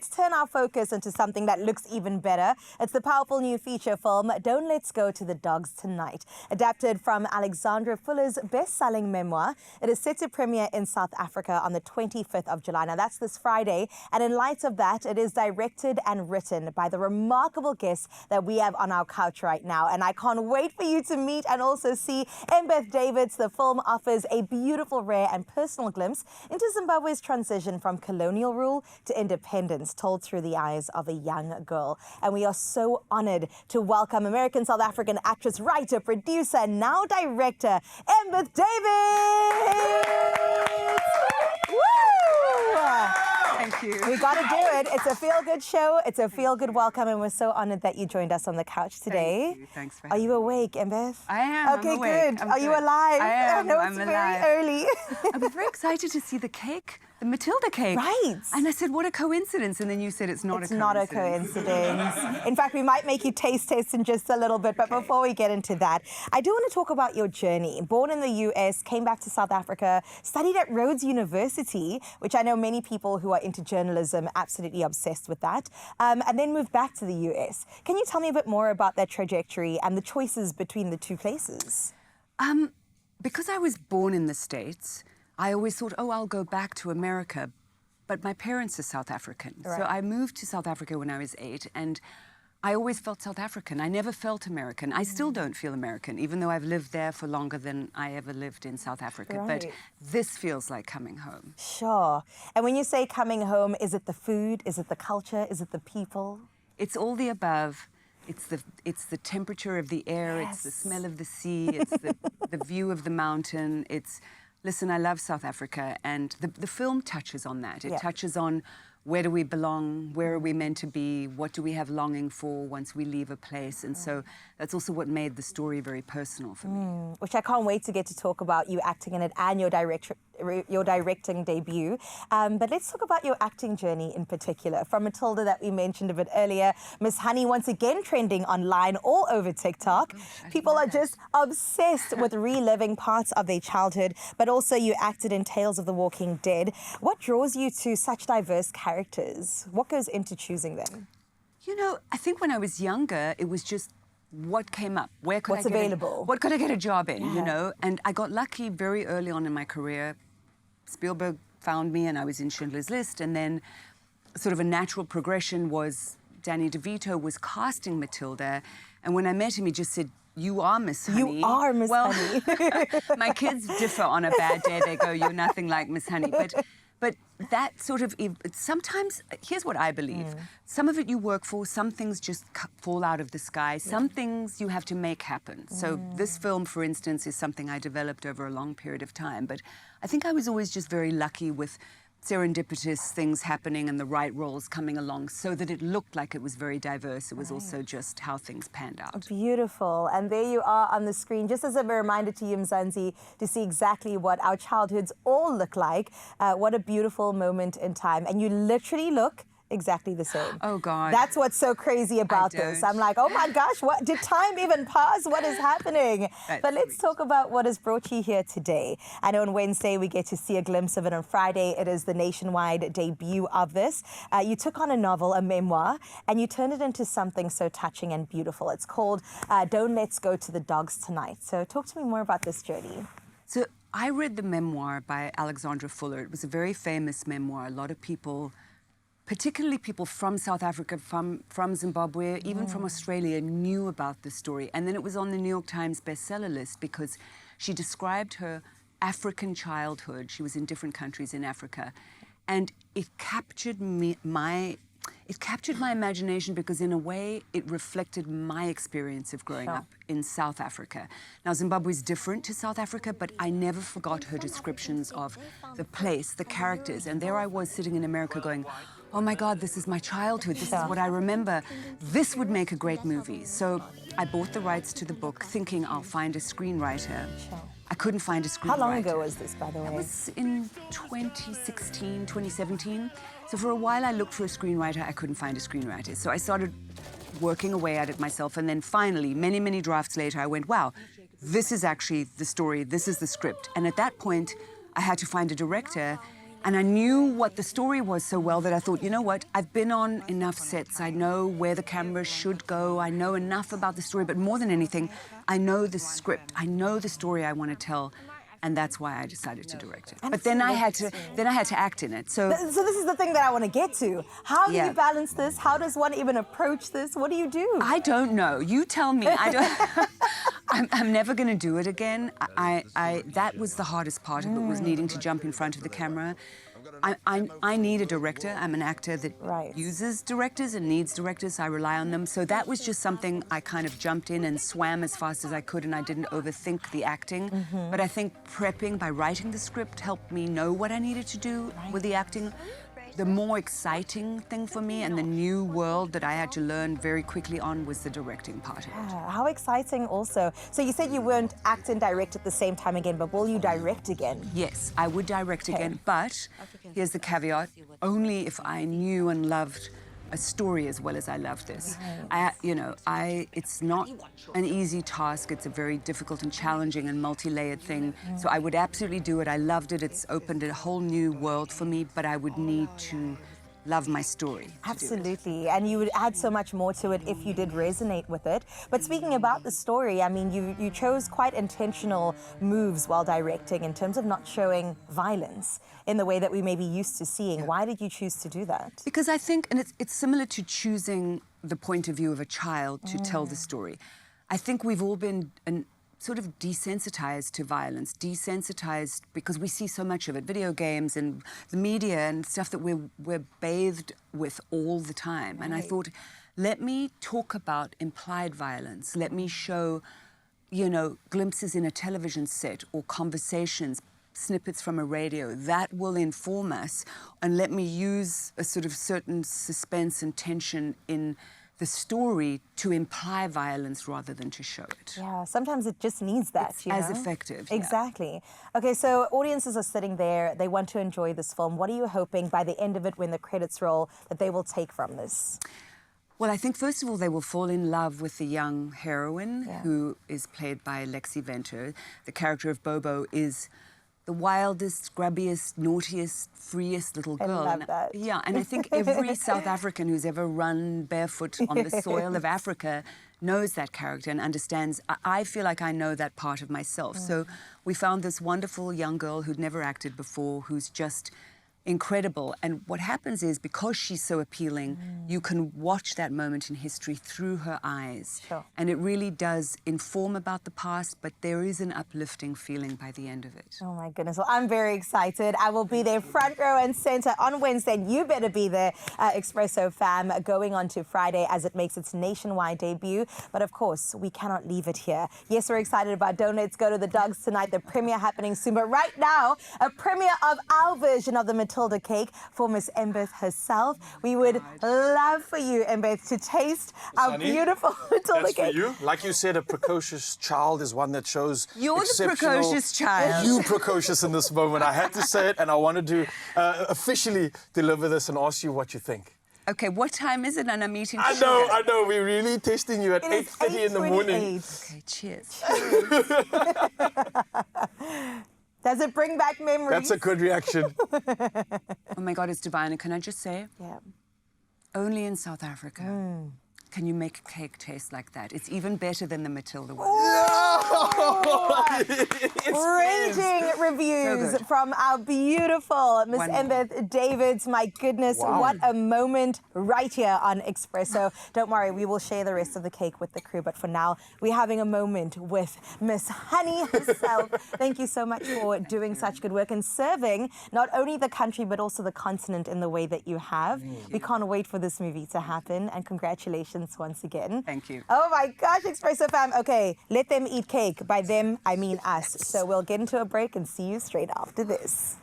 let's turn our focus into something that looks even better. It's the powerful new feature film, Don't Let's Go to the Dogs Tonight. Adapted from Alexandra Fuller's best-selling memoir, it is set to premiere in South Africa on the 25th of July. Now, that's this Friday. And in light of that, it is directed and written by the remarkable guests that we have on our couch right now. And I can't wait for you to meet and also see Embeth. Davidtz. The film offers a beautiful, rare and personal glimpse into Zimbabwe's transition from colonial rule to independence, told through the eyes of a young girl. And we are so honored to welcome American-South African actress, writer, producer, and now director, Embeth Davidtz. Woo! Thank you. We got to do it. It's a feel-good show. It's a feel-good welcome, and we're so honored that you joined us on the couch today. Thank you. Thanks for Are you awake, Embeth? I am. Okay, I'm awake. good. Are you alive? I am. I know it's very early. I was very excited to see the cake, the Matilda cake. Right. And I said, what a coincidence. And then you said it's not a coincidence. It's not a coincidence. In fact, we might make you taste test in just a little bit. But before we get into that, I do want to talk about your journey. Born in the US, came back to South Africa, studied at Rhodes University, which I know many people who are into journalism absolutely obsessed with that, and then moved back to the US. Can you tell me a bit more about that trajectory and the choices between the two places? Because I was born in the States, I always thought, oh, I'll go back to America. But my parents are South African. Right. So I moved to South Africa when I was 8, and I always felt South African. I never felt American. I still don't feel American, even though I've lived there for longer than I ever lived in South Africa. Right. But this feels like coming home. Sure. And when you say coming home, is it the food? Is it the culture? Is it the people? It's all the above. It's the temperature of the air. Yes. It's the smell of the sea. It's the view of the mountain. Listen, I love South Africa, and the film touches on that. It touches on where do we belong, where are we meant to be, what do we have longing for once we leave a place. And so that's also what made the story very personal for me. Which I can't wait to get to talk about, you acting in it and your directing debut. But let's talk about your acting journey in particular. From Matilda that we mentioned a bit earlier, Miss Honey once again trending online all over TikTok. People are just obsessed with reliving parts of their childhood, but also you acted in Tales of the Walking Dead. What draws you to such diverse characters? What goes into choosing them? You know, I think when I was younger, it was just what came up. What's available? What could I get a job in, you know? And I got lucky very early on in my career. Spielberg found me and I was in Schindler's List, and then sort of a natural progression was Danny DeVito was casting Matilda, and when I met him, he just said, "You are Miss Honey." You are Miss Honey. My kids differ on a bad day. They go, "You're nothing like Miss Honey." But that sort of, sometimes, here's what I believe. Some of it you work for, some things just fall out of the sky, some things you have to make happen. So this film, for instance, is something I developed over a long period of time. But I think I was always just very lucky with serendipitous things happening and the right roles coming along so that it looked like it was very diverse. It was also just how things panned out. Beautiful. And there you are on the screen, just as a reminder to you, Mzansi, to see exactly what our childhoods all look like. What a beautiful moment in time. And you literally look exactly the same. Oh, God. That's what's so crazy about this. I'm like, oh my gosh, what did time even pass? What is happening? But let's talk about what has brought you here today. I know on Wednesday we get to see a glimpse of it. On Friday, it is the nationwide debut of this. You took on a novel, a memoir, and you turned it into something so touching and beautiful. It's called Don't Let's Go to the Dogs Tonight. So talk to me more about this journey. So I read the memoir by Alexandra Fuller. It was a very famous memoir. A lot of people, particularly people from South Africa, from Zimbabwe, even from Australia, knew about the story. And then it was on the New York Times bestseller list because she described her African childhood. She was in different countries in Africa. And it captured my imagination because in a way it reflected my experience of growing up in South Africa. Now, Zimbabwe is different to South Africa, but I never forgot her descriptions of the place, the characters. And there I was sitting in America going, oh my God, this is my childhood. This is what I remember. This would make a great movie. So I bought the rights to the book thinking I'll find a screenwriter. I couldn't find a screenwriter. How long ago was this, by the way? That was in 2016, 2017. So for a while I looked for a screenwriter. I couldn't find a screenwriter. So I started working away at it myself. And then finally, many, many drafts later, I went, wow, this is actually the story. This is the script. And at that point, I had to find a director. And I knew what the story was so well that I thought, you know what, I've been on enough sets. I know where the camera should go. I know enough about the story, but more than anything, I know the script. I know the story I want to tell. And that's why I decided to direct it. But then I had to act in it. So this is the thing that I want to get to. How do you balance this? How does one even approach this? What do you do? I don't know. You tell me. I don't. I'm never going to do it again. That was the hardest part of it, was needing to jump in front of the camera. I need a director. I'm an actor that uses directors and needs directors. I rely on them. So that was just something I kind of jumped in and swam as fast as I could, and I didn't overthink the acting. But I think prepping by writing the script helped me know what I needed to do with the acting. The more exciting thing for me and the new world that I had to learn very quickly on was the directing part of it. How exciting also. So you said you weren't act and direct at the same time again, but will you direct again? Yes, I would direct again, but here's the caveat, only if I knew and loved a story as well as I love this. It's not an easy task. It's a very difficult and challenging and multi-layered thing. So I would absolutely do it. I loved it. It's opened a whole new world for me, but I would need to love my story. Absolutely, and you would add so much more to it if you did resonate with it. But speaking about the story, I mean, you chose quite intentional moves while directing in terms of not showing violence in the way that we may be used to seeing. Why did you choose to do that? Because I think, and it's similar to choosing the point of view of a child to tell the story. I think we've all been sort of desensitized to violence, desensitized because we see so much of it, video games and the media and stuff that we're bathed with all the time. And I thought, let me talk about implied violence. Let me show, glimpses in a television set or conversations, snippets from a radio. That will inform us, and let me use a sort of certain suspense and tension in the story to imply violence rather than to show it. Yeah, sometimes it just needs that, it's as effective. Exactly. Okay, so audiences are sitting there, they want to enjoy this film. What are you hoping by the end of it, when the credits roll, that they will take from this? Well, I think first of all, they will fall in love with the young heroine who is played by Lexi Venter. The character of Bobo is the wildest, grubbiest, naughtiest, freest little girl. I love that. Yeah, and I think every South African who's ever run barefoot on the soil of Africa knows that character and understands. I feel like I know that part of myself. So we found this wonderful young girl who'd never acted before, who's just incredible. And what happens is, because she's so appealing, you can watch that moment in history through her eyes. Sure. And it really does inform about the past, but there is an uplifting feeling by the end of it. Oh my goodness. Well, I'm very excited. I will be there front row and center on Wednesday. And you better be there, Espresso Fam, going on to Friday as it makes its nationwide debut. But of course, we cannot leave it here. Yes, we're excited about Don't Let's Go to the Dogs tonight, the premiere happening soon. But right now, a premiere of our version of the Matilda cake for Miss Embeth herself. We would love for you, Embeth, to taste our beautiful Matilda cake. For you. Like you said, a precocious child is one that shows You're the precocious child. You precocious in this moment. I had to say it, and I wanted to officially deliver this and ask you what you think. Okay, what time is it on a meeting? I know. We're really testing you at 8:30 in the morning. Okay, cheers. Does it bring back memories? That's a good reaction. Oh my God, it's divine. And can I just say, only in South Africa can you make cake taste like that. It's even better than the Matilda one. Raging reviews from our beautiful Miss Embeth Davidtz. My goodness, what a moment right here on Expresso. Don't worry, we will share the rest of the cake with the crew. But for now, we're having a moment with Miss Honey herself. Thank you so much for doing such good work and serving not only the country, but also the continent in the way that you have. We can't wait for this movie to happen. And congratulations once again. Thank you. Oh my gosh, Expresso Fam. Okay, let them eat cake. By them, I mean us. So we'll get into a break and see you straight after this.